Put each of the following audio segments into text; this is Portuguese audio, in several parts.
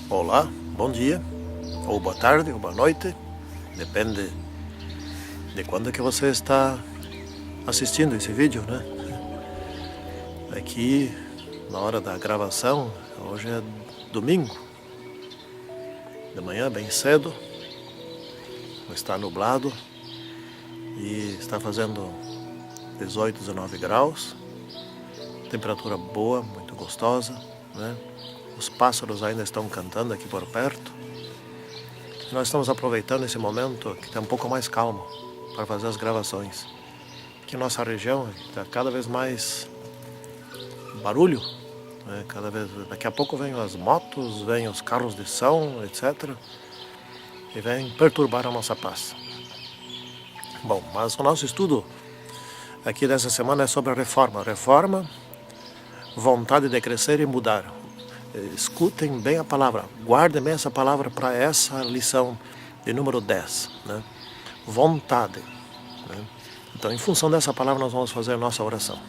Olá, bom dia, ou boa tarde, ou boa noite, depende de quando que você está assistindo esse vídeo, né? Aqui, na hora da gravação, hoje é domingo, de manhã, bem cedo, está nublado e está fazendo 18, 19 graus, temperatura boa, muito gostosa, né? Os pássaros ainda estão cantando aqui por perto. E nós estamos aproveitando esse momento que está um pouco mais calmo para fazer as gravações. Aqui nossa região está cada vez mais barulho, né? Daqui a pouco vêm as motos, vêm os carros de som, etc. E vêm perturbar a nossa paz. Bom, mas o nosso estudo aqui dessa semana é sobre a reforma. Reforma, vontade de crescer e mudar. Escutem bem a palavra, guardem bem essa palavra para essa lição de número 10, né? Vontade, né? Então, em função dessa palavra, nós vamos fazer a nossa oração.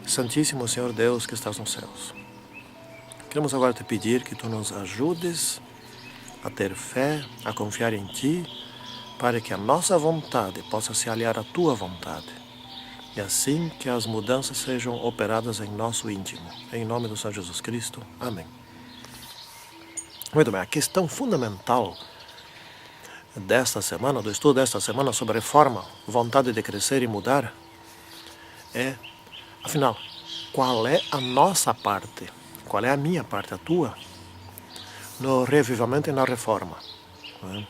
Santíssimo Senhor Deus que estás nos céus, queremos agora te pedir que tu nos ajudes a ter fé, a confiar em ti, para que a nossa vontade possa se aliar à tua vontade. E assim que as mudanças sejam operadas em nosso íntimo. Em nome do Senhor Jesus Cristo. Amém. Muito bem, a questão fundamental desta semana, do estudo desta semana sobre reforma, vontade de crescer e mudar, é, afinal, qual é a nossa parte? Qual é a minha parte, a tua? No reavivamento e na reforma, né?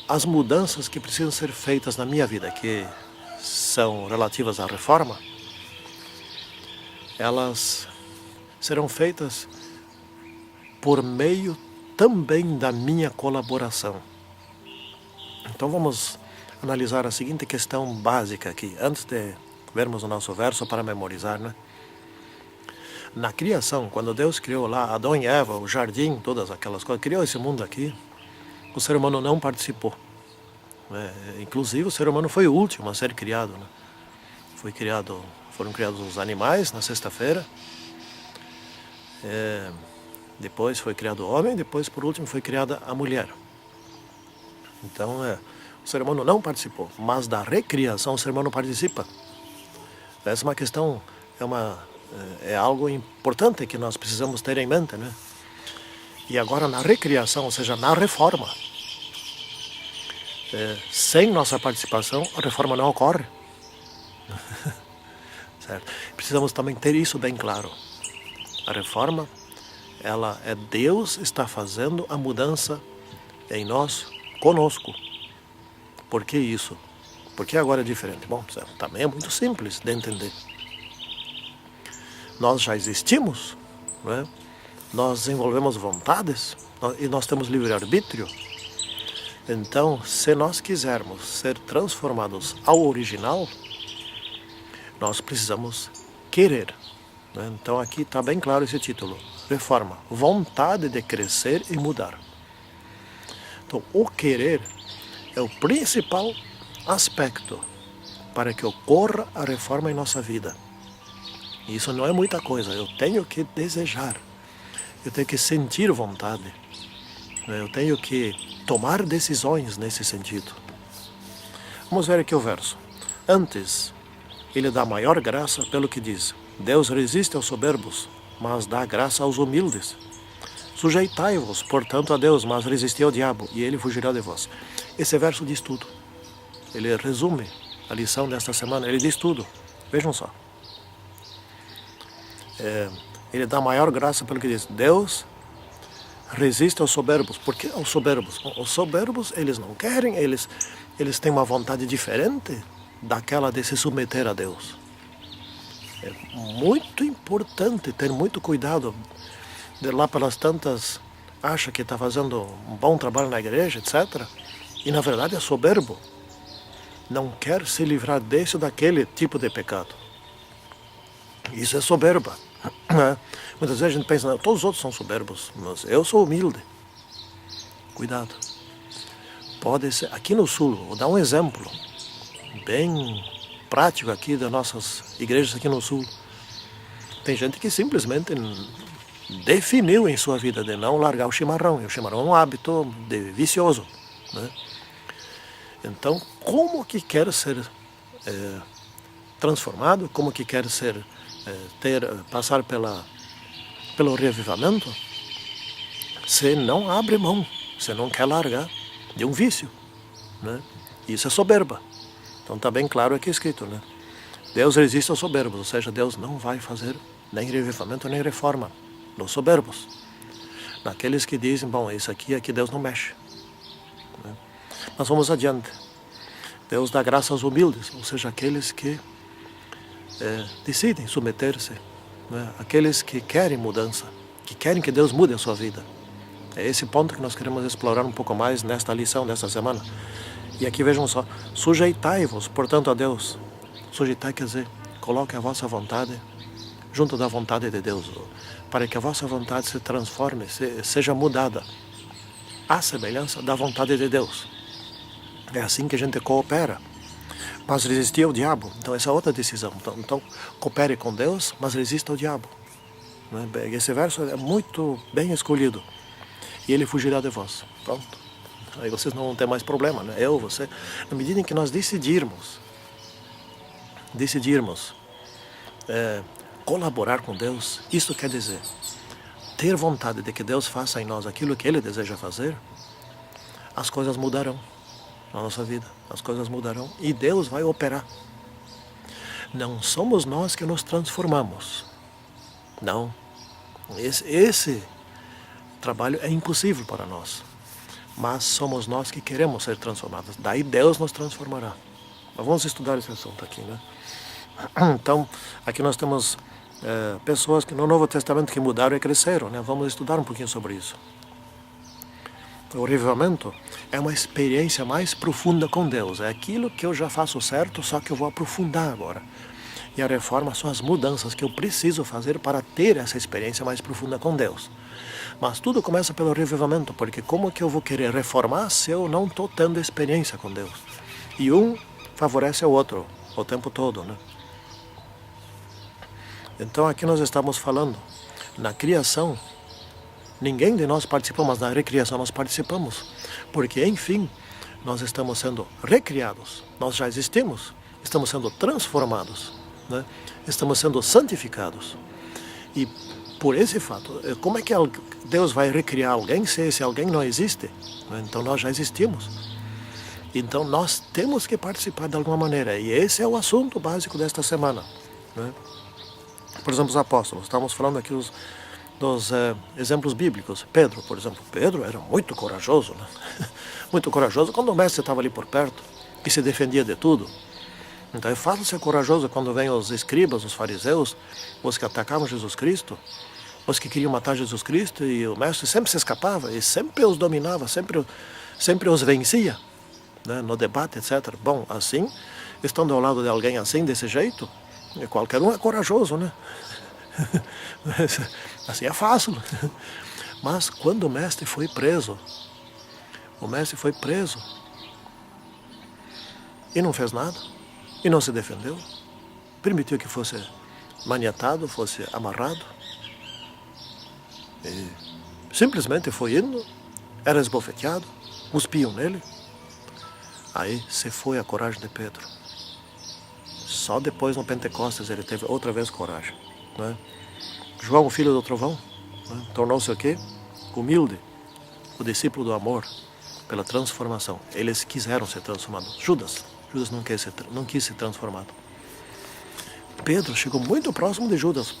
As mudanças que precisam ser feitas na minha vida, que são relativas à reforma, elas serão feitas por meio também da minha colaboração. Então vamos analisar a seguinte questão básica aqui, antes de vermos o nosso verso para memorizar, né? Na criação, quando Deus criou lá Adão e Eva, o jardim, todas aquelas coisas, criou esse mundo aqui, o ser humano não participou. Inclusive o ser humano foi o último a ser criado, né? Foram criados os animais na sexta-feira, depois foi criado o homem, depois por último foi criada a mulher. Então o ser humano não participou, mas da recriação o ser humano participa. Essa é uma questão, é algo importante que nós precisamos ter em mente, né? E agora na recriação, ou seja, na reforma, sem nossa participação, a reforma não ocorre. Certo? Precisamos também ter isso bem claro. A reforma, ela é Deus está fazendo a mudança em nós, conosco. Por que isso? Por que agora é diferente? Bom, também é muito simples de entender. Nós já existimos, né? Nós desenvolvemos vontades e nós temos livre-arbítrio. Então, se nós quisermos ser transformados ao original, nós precisamos querer, né? Então aqui está bem claro esse título, reforma, vontade de crescer e mudar. Então o querer é o principal aspecto para que ocorra a reforma em nossa vida. E isso não é muita coisa, eu tenho que desejar, eu tenho que sentir vontade, né? Eu tenho que tomar decisões nesse sentido. Vamos ver aqui o verso. Antes, ele dá maior graça pelo que diz: Deus resiste aos soberbos, mas dá graça aos humildes. Sujeitai-vos, portanto, a Deus, mas resisti ao diabo, e ele fugirá de vós. Esse verso diz tudo. Ele resume a lição desta semana, ele diz tudo. Vejam só. Ele dá maior graça pelo que diz: Deus resiste aos soberbos. Por que aos soberbos? Os soberbos, eles não querem, eles têm uma vontade diferente daquela de se submeter a Deus. É muito importante ter muito cuidado. De lá pelas tantas, acha que está fazendo um bom trabalho na igreja, etc. E na verdade é soberbo. Não quer se livrar desse ou daquele tipo de pecado. Isso é soberba. Muitas vezes a gente pensa, não, todos os outros são soberbos, mas eu sou humilde. Cuidado. pode ser, aqui no Sul, vou dar um exemplo bem prático aqui das nossas igrejas aqui no Sul. Tem gente que simplesmente definiu em sua vida de não largar o chimarrão. E o chimarrão é um hábito vicioso, né? Então, como que quer ser transformado, como que quer ser, passar pelo revivamento, se não abre mão, se não quer largar de um vício, né? Isso é soberba. Então está bem claro aqui escrito, né? Deus resiste aos soberbos, ou seja, Deus não vai fazer nem revivamento nem reforma nos soberbos. Naqueles que dizem, bom, isso aqui Deus não mexe, né? Mas vamos adiante. Deus dá graça aos humildes, ou seja, aqueles que decidem submeter-se, né? Aqueles que querem mudança, que querem que Deus mude a sua vida. É esse ponto que nós queremos explorar um pouco mais nesta lição desta semana. E aqui vejam só, sujeitai-vos, portanto, a Deus. Sujeitai quer dizer, coloque a vossa vontade junto da vontade de Deus, para que a vossa vontade se transforme, seja mudada à semelhança da vontade de Deus. É assim que a gente coopera. Mas resistir ao diabo, então essa é outra decisão. Então coopere com Deus, mas resista ao diabo. Esse verso é muito bem escolhido. E ele fugirá de vós. Pronto. Aí vocês não vão ter mais problema, né? Você. Na medida em que nós decidirmos colaborar com Deus, isso quer dizer ter vontade de que Deus faça em nós aquilo que Ele deseja fazer, as coisas mudarão na nossa vida. As coisas mudarão e Deus vai operar. Não somos nós que nos transformamos. Não. Esse trabalho é impossível para nós. Mas somos nós que queremos ser transformados. Daí Deus nos transformará. Mas vamos estudar esse assunto aqui, né? Então, aqui nós temos pessoas que no Novo Testamento que mudaram e cresceram, né? Vamos estudar um pouquinho sobre isso. O revivamento é uma experiência mais profunda com Deus. É aquilo que eu já faço certo, só que eu vou aprofundar agora. E a reforma são as mudanças que eu preciso fazer para ter essa experiência mais profunda com Deus. Mas tudo começa pelo revivamento, porque como que eu vou querer reformar se eu não estou tendo experiência com Deus? E um favorece o outro o tempo todo, né? Então aqui nós estamos falando, na criação, ninguém de nós participou, mas na recriação nós participamos. Porque, enfim, nós estamos sendo recriados, nós já existimos, estamos sendo transformados, né? Estamos sendo santificados. E por esse fato, como é que Deus vai recriar alguém se esse alguém não existe? Então nós já existimos. Então nós temos que participar de alguma maneira. E esse é o assunto básico desta semana, né? Por exemplo, os apóstolos. Estamos falando aqui dos exemplos bíblicos. Pedro, por exemplo. Pedro era muito corajoso, né? Muito corajoso quando o mestre estava ali por perto e se defendia de tudo. Então é fácil ser corajoso quando vêm os escribas, os fariseus, os que atacavam Jesus Cristo, os que queriam matar Jesus Cristo, e o mestre sempre se escapava e sempre os dominava, sempre os vencia, né, no debate, etc. Bom, assim, estando ao lado de alguém assim, desse jeito, qualquer um é corajoso, né? Assim é fácil. Mas quando o mestre foi preso e não fez nada, e não se defendeu, permitiu que fosse maniatado, fosse amarrado, e simplesmente foi indo, era esbofeteado, cuspiam nele. Aí se foi a coragem de Pedro. Só depois no Pentecostes ele teve outra vez coragem, né? João, o filho do trovão, né, tornou-se o quê? Humilde, o discípulo do amor, pela transformação. Eles quiseram ser transformados. Judas não quis ser transformado. Pedro chegou muito próximo de Judas.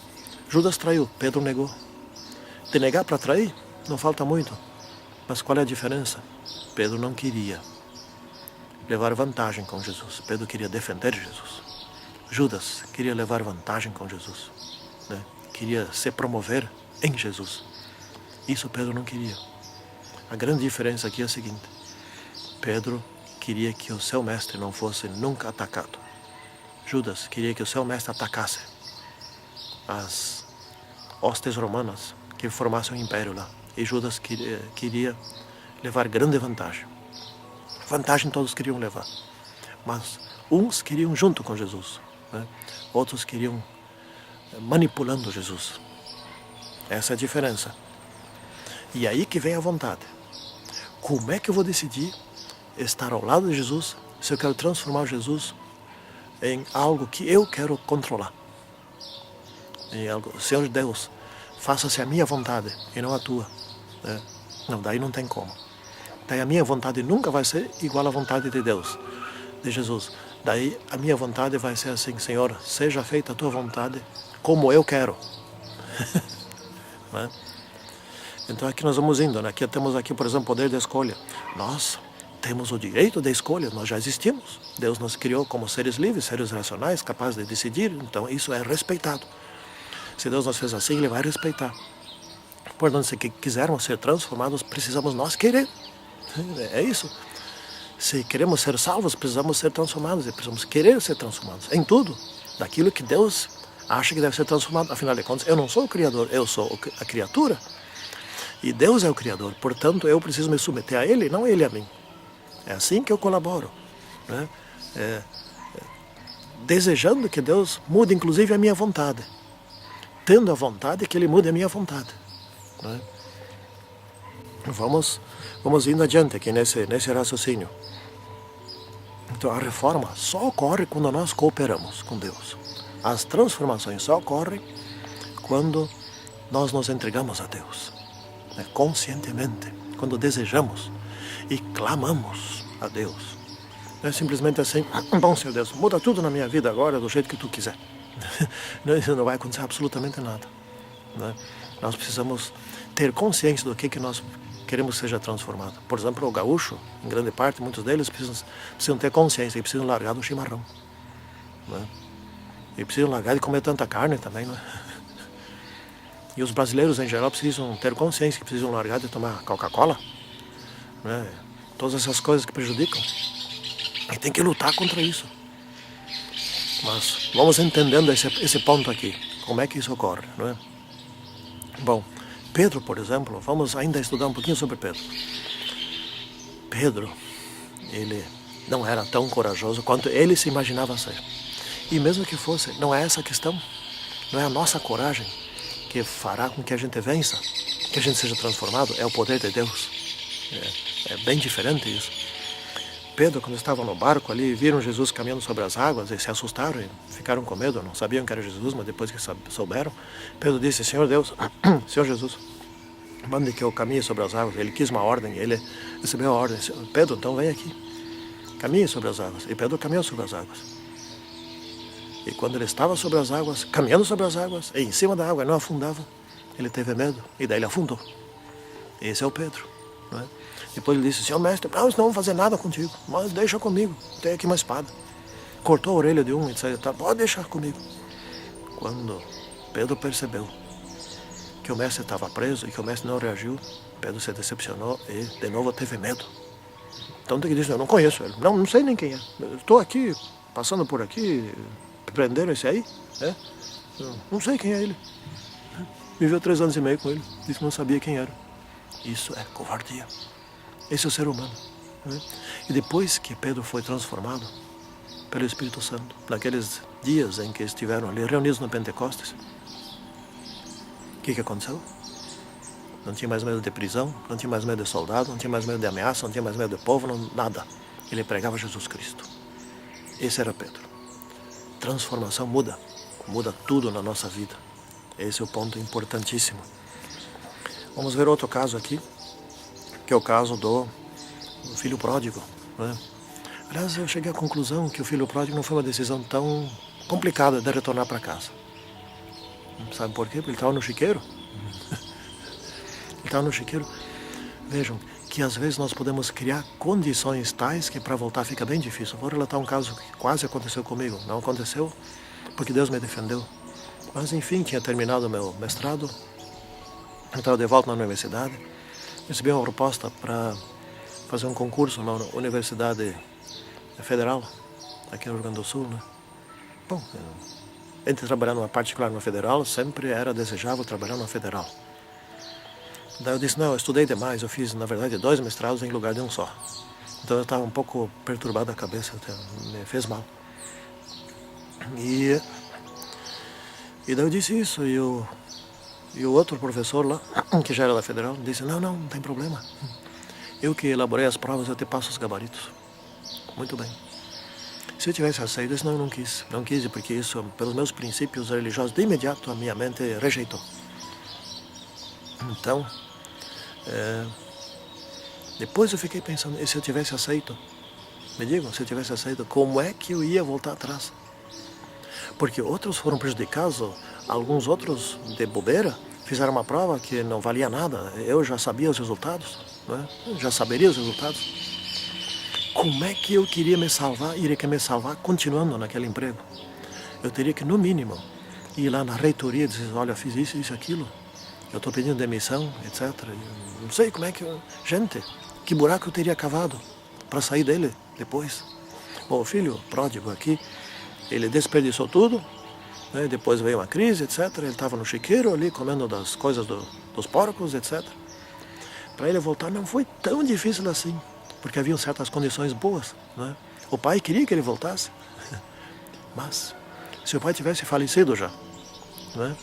Judas traiu, Pedro negou. De negar para trair, não falta muito. Mas qual é a diferença? Pedro não queria levar vantagem com Jesus. Pedro queria defender Jesus. Judas queria levar vantagem com Jesus, né? Queria se promover em Jesus. Isso Pedro não queria. A grande diferença aqui é a seguinte: Pedro queria que o seu mestre não fosse nunca atacado. Judas queria que o seu mestre atacasse as hostes romanas que formassem um império lá. E Judas queria levar grande vantagem. Vantagem todos queriam levar. Mas uns queriam junto com Jesus, né? Outros queriam manipulando Jesus. Essa é a diferença. E aí que vem a vontade. Como é que eu vou decidir estar ao lado de Jesus se eu quero transformar Jesus em algo que eu quero controlar? Em algo, Senhor Deus, faça-se a minha vontade e não a tua, né? Não, daí não tem como. Daí a minha vontade nunca vai ser igual à vontade de Deus, de Jesus. Daí a minha vontade vai ser assim: Senhor, seja feita a tua vontade como eu quero. Né? Então aqui nós vamos indo, né? Aqui temos aqui, por exemplo, o poder da escolha. Nós temos o direito da escolha, nós já existimos. Deus nos criou como seres livres, seres racionais, capazes de decidir, então isso é respeitado. Se Deus nos fez assim, Ele vai respeitar. Portanto, se quisermos ser transformados, precisamos nós querer. É isso. Se queremos ser salvos, precisamos ser transformados, e precisamos querer ser transformados em tudo, daquilo que Deus acha que deve ser transformado. Afinal de contas, eu não sou o Criador, eu sou a criatura. E Deus é o Criador, portanto eu preciso me submeter a Ele, não Ele a mim. É assim que eu colaboro, né? Desejando que Deus mude inclusive a minha vontade, tendo a vontade que Ele mude a minha vontade, né? Vamos indo adiante aqui nesse raciocínio. Então a reforma só ocorre quando nós cooperamos com Deus. As transformações só ocorrem quando nós nos entregamos a Deus, né? Conscientemente, quando desejamos e clamamos a Deus. Não é simplesmente assim: bom, Senhor Deus, muda tudo na minha vida agora do jeito que Tu quiser. Isso não vai acontecer absolutamente nada, né? Nós precisamos ter consciência do que nós queremos que seja transformado. Por exemplo, o gaúcho, em grande parte, muitos deles precisam ter consciência e precisam largar do chimarrão, né? E precisam largar de comer tanta carne também, né? E os brasileiros, em geral, precisam ter consciência que precisam largar de tomar Coca-Cola, né? Todas essas coisas que prejudicam. E tem que lutar contra isso. Mas vamos entendendo esse ponto aqui. Como é que isso ocorre, não é? Bom, Pedro, por exemplo, vamos ainda estudar um pouquinho sobre Pedro. Pedro, ele não era tão corajoso quanto ele se imaginava ser. E mesmo que fosse, não é essa a questão. Não é a nossa coragem que fará com que a gente vença, que a gente seja transformado. É o poder de Deus. É bem diferente isso. Pedro, quando estava no barco ali, viram Jesus caminhando sobre as águas e se assustaram e ficaram com medo, não sabiam que era Jesus, mas depois que souberam, Pedro disse: Senhor Deus, Senhor Jesus, mande que eu caminhe sobre as águas. Ele quis uma ordem, ele recebeu a ordem: Pedro, então vem aqui, caminhe sobre as águas. E Pedro caminhou sobre as águas. E quando ele estava sobre as águas, caminhando sobre as águas, e em cima da água, não afundava, ele teve medo e daí ele afundou. Esse é o Pedro, não é? Depois ele disse: Senhor mestre, não vamos fazer nada contigo, mas deixa comigo, tenho aqui uma espada. Cortou a orelha de um e disse: pode deixar comigo. Quando Pedro percebeu que o mestre estava preso e que o mestre não reagiu, Pedro se decepcionou e de novo teve medo. Então ele disse: eu não conheço ele, não sei nem quem é, estou aqui, passando por aqui, prenderam esse aí, né? Não sei quem é ele. Viveu 3 anos e meio com ele, disse que não sabia quem era. Isso é covardia. Esse é o ser humano, né? E depois que Pedro foi transformado pelo Espírito Santo, naqueles dias em que estiveram ali reunidos no Pentecostes, o que aconteceu? Não tinha mais medo de prisão, não tinha mais medo de soldado, não tinha mais medo de ameaça, não tinha mais medo de povo, nada. Ele pregava Jesus Cristo. Esse era Pedro. Transformação muda tudo na nossa vida. Esse é o ponto importantíssimo. Vamos ver outro caso aqui, que é o caso do filho pródigo, né? Aliás, eu cheguei à conclusão que o filho pródigo não foi uma decisão tão complicada de retornar para casa. Sabe por quê? Porque ele estava no chiqueiro. Ele estava no chiqueiro. Vejam que às vezes nós podemos criar condições tais que para voltar fica bem difícil. Vou relatar um caso que quase aconteceu comigo. Não aconteceu porque Deus me defendeu. Mas enfim, tinha terminado o meu mestrado. Eu estava de volta na universidade. Recebi uma proposta para fazer um concurso na Universidade Federal, aqui no Rio Grande do Sul, né? Bom, entre trabalhar numa particular e numa federal, sempre era desejável trabalhar numa federal. Daí eu disse: não, eu estudei demais, eu fiz, na verdade, 2 mestrados em lugar de um só. Então eu estava um pouco perturbado a cabeça, até me fez mal. E daí eu disse isso, e o outro professor lá, que já era da Federal, disse, não tem problema. Eu que elaborei as provas, eu te passo os gabaritos. Muito bem. Se eu tivesse aceito isso, não, eu não quis. Não quis, porque isso, pelos meus princípios religiosos, de imediato a minha mente rejeitou. Então, depois eu fiquei pensando, e se eu tivesse aceito? Me digam, se eu tivesse aceito, como é que eu ia voltar atrás? Porque outros foram prejudicados, alguns outros de bobeira fizeram uma prova que não valia nada. Eu já sabia os resultados, né? Já saberia os resultados. Como é que eu iria me salvar continuando naquele emprego? Eu teria que, no mínimo, ir lá na reitoria e dizer, olha, fiz isso, aquilo. Eu estou pedindo demissão, etc. Eu não sei como é que... Gente, que buraco eu teria cavado para sair dele depois? Bom, o filho pródigo aqui, ele desperdiçou tudo, né? Depois veio uma crise, etc. Ele estava no chiqueiro ali, comendo das coisas dos porcos, etc. Para ele voltar não foi tão difícil assim, porque haviam certas condições boas, né? O pai queria que ele voltasse, mas se o pai tivesse falecido já, né?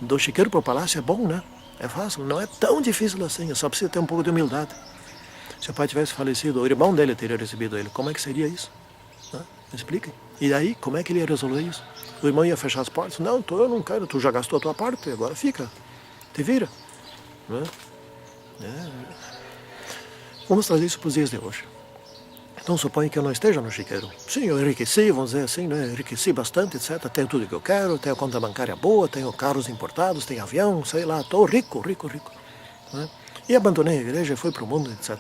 Do chiqueiro para o palácio é bom, né? É fácil, não é tão difícil assim, só precisa ter um pouco de humildade. Se o pai tivesse falecido, o irmão dele teria recebido ele, como é que seria isso? Né? Me expliquem. E aí, como é que ele ia resolver isso? O irmão ia fechar as portas? Não, eu não quero, tu já gastou a tua parte, agora fica, te vira. Né? Vamos trazer isso para os dias de hoje. Então suponho que eu não esteja no chiqueiro. Sim, eu enriqueci, vamos dizer assim, né? Enriqueci bastante, etc. Tenho tudo que eu quero, tenho conta bancária boa, tenho carros importados, tenho avião, sei lá, estou rico. Né? E abandonei a igreja e fui para o mundo, etc.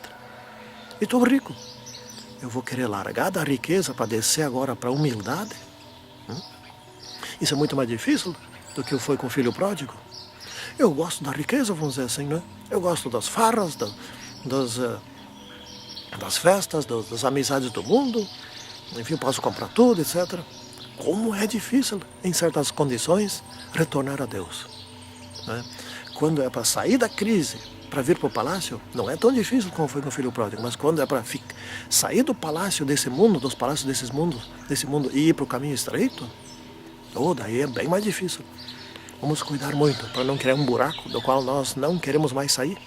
E estou rico. Eu vou querer largar da riqueza para descer agora para a humildade? Isso é muito mais difícil do que foi com o filho pródigo. Eu gosto da riqueza, vamos dizer assim, né? Eu gosto das farras, das festas, das amizades do mundo, enfim, posso comprar tudo, etc. Como é difícil, em certas condições, retornar a Deus. Né? Quando é para sair da crise, para vir para o palácio, não é tão difícil como foi com o filho pródigo, mas quando é para sair do palácio desse mundo, dos palácios desse mundo e ir para o caminho estreito, daí é bem mais difícil. Vamos cuidar muito para não criar um buraco do qual nós não queremos mais sair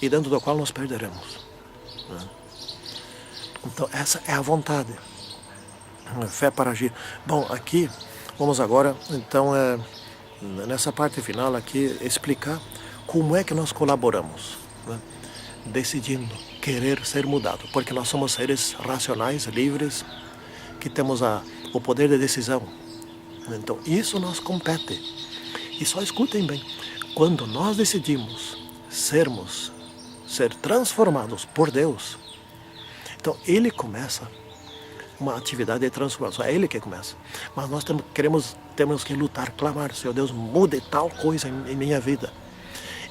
e dentro do qual nós perderemos. Então essa é a vontade, fé para agir. Bom, aqui vamos agora então nessa parte final aqui explicar como é que nós colaboramos, né? Decidindo querer ser mudado, porque nós somos seres racionais, livres, que temos o poder de decisão. Então isso nos compete. E só escutem bem, quando nós decidimos ser transformados por Deus, então Ele começa uma atividade de transformação, é Ele que começa. Mas nós temos que lutar, clamar, Senhor Deus, mude tal coisa em minha vida.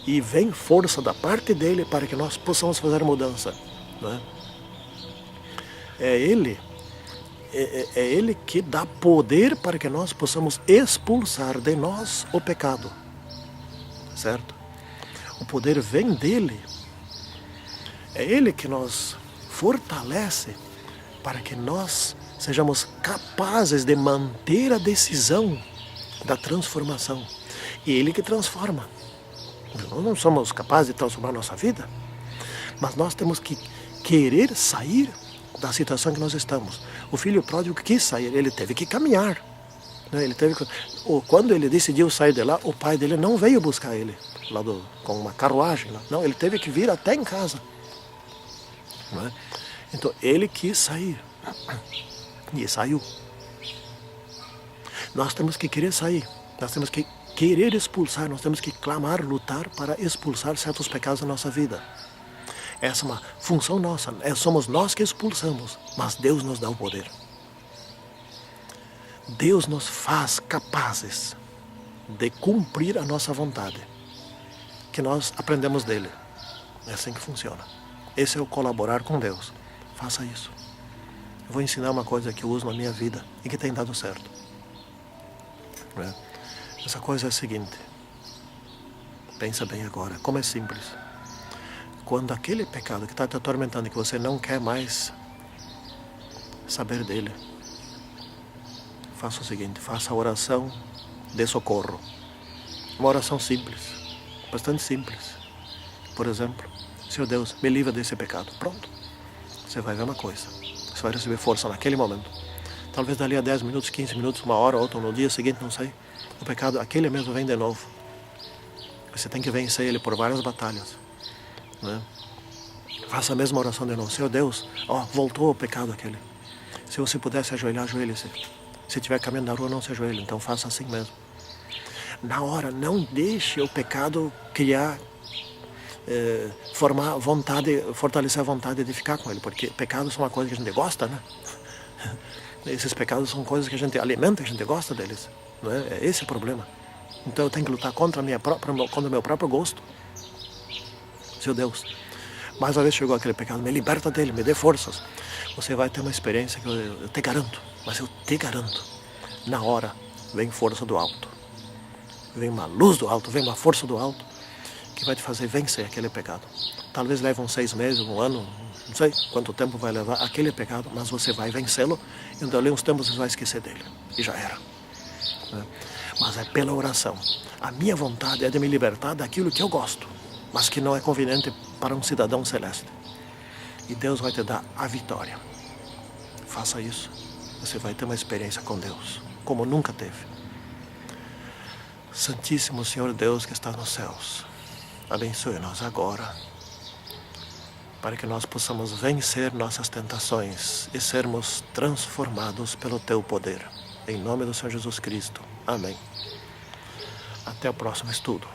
E vem força da parte dEle para que nós possamos fazer mudança. Não é? É Ele que dá poder para que nós possamos expulsar de nós o pecado. Certo? O poder vem dEle. É Ele que nos fortalece para que nós sejamos capazes de manter a decisão da transformação. E Ele que transforma. Nós não somos capazes de transformar a nossa vida, mas nós temos que querer sair da situação que nós estamos. O filho pródigo quis sair, ele teve que caminhar. Né? Quando ele decidiu sair de lá, o pai dele não veio buscar ele lá com uma carruagem. Lá. Não, ele teve que vir até em casa. Né? Então ele quis sair e saiu. Nós temos que querer sair, nós temos que querer expulsar, nós temos que clamar, lutar para expulsar certos pecados da nossa vida. Essa é uma função nossa, somos nós que expulsamos, mas Deus nos dá o poder. Deus nos faz capazes de cumprir a nossa vontade, que nós aprendemos dele. É assim que funciona. Esse é o colaborar com Deus. Faça isso. Eu vou ensinar uma coisa que eu uso na minha vida e que tem dado certo. Essa coisa é a seguinte. Pensa bem agora, como é simples. quando aquele pecado que está te atormentando, que você não quer mais saber dele, faça o seguinte, faça a oração de socorro. Uma oração simples, bastante simples. Por exemplo, Senhor Deus, me livra desse pecado. Pronto. Você vai ver uma coisa. Você vai receber força naquele momento. Talvez dali a 10 minutos, 15 minutos, uma hora, outra no dia seguinte, não sei. O pecado, aquele mesmo vem de novo. Você tem que vencer ele por várias batalhas, né? Faça a mesma oração de novo. Senhor Deus, voltou o pecado aquele. Se você pudesse ajoelhar, ajoelhe-se. Se estiver caminhando na rua, não se ajoelhe. Então faça assim mesmo. Na hora, não deixe o pecado criar, formar vontade, fortalecer a vontade de ficar com ele. Porque pecados são uma coisa que a gente gosta, né? Esses pecados são coisas que a gente alimenta, que a gente gosta deles. Não é? É esse o problema. Então eu tenho que lutar contra o meu próprio gosto. Seu Deus, mais uma vez chegou aquele pecado, me liberta dele, me dê forças. Você vai ter uma experiência que eu te garanto, mas eu te garanto, na hora vem força do alto. Vem uma luz do alto, vem uma força do alto que vai te fazer vencer aquele pecado. Talvez leve uns 6 meses, um ano, não sei quanto tempo vai levar aquele pecado, mas você vai vencê-lo e dali uns tempos você vai esquecer dele. E já era. Mas é pela oração. A minha vontade é de me libertar daquilo que eu gosto, mas que não é conveniente para um cidadão celeste. E Deus vai te dar a vitória. Faça isso. Você vai ter uma experiência com Deus, como nunca teve. Santíssimo Senhor Deus que está nos céus, abençoe-nos agora, para que nós possamos vencer nossas tentações e sermos transformados pelo Teu poder. Em nome do Senhor Jesus Cristo. Amém. Até o próximo estudo.